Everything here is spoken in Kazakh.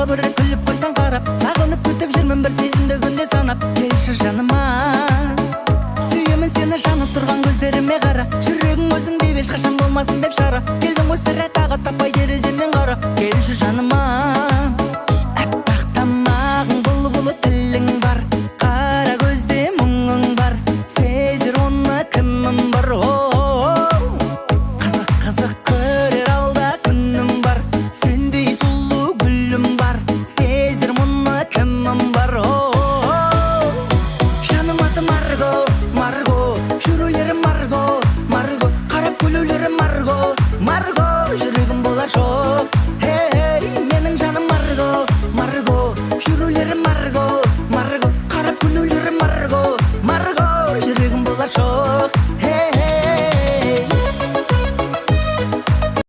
бір рет күліп қойсаң қарап, сағынып күтіп жүрмін бір сезімді күнде санап. Келші жаныма, сүйемін сені жанып тұрған көздеріме қара, жүрегің өзің деп ешқашан болмасын деп шара. Келдің ғой сірә тағы таппай тереземнен қара. Келші жаныма, аппақ тамағың бұлбұлы тілің бар, қара көзде мұңың бар, сезер оны кімім бар. Қызық қызық көрер алда күнім бар, сендей сұлу гүлім бар, сезер мұны кімім бар. Жаным аты Марго, Марго, жүрулері Марго, Марго, қарап күлулері Марго, Марго, жүрегім болар жол.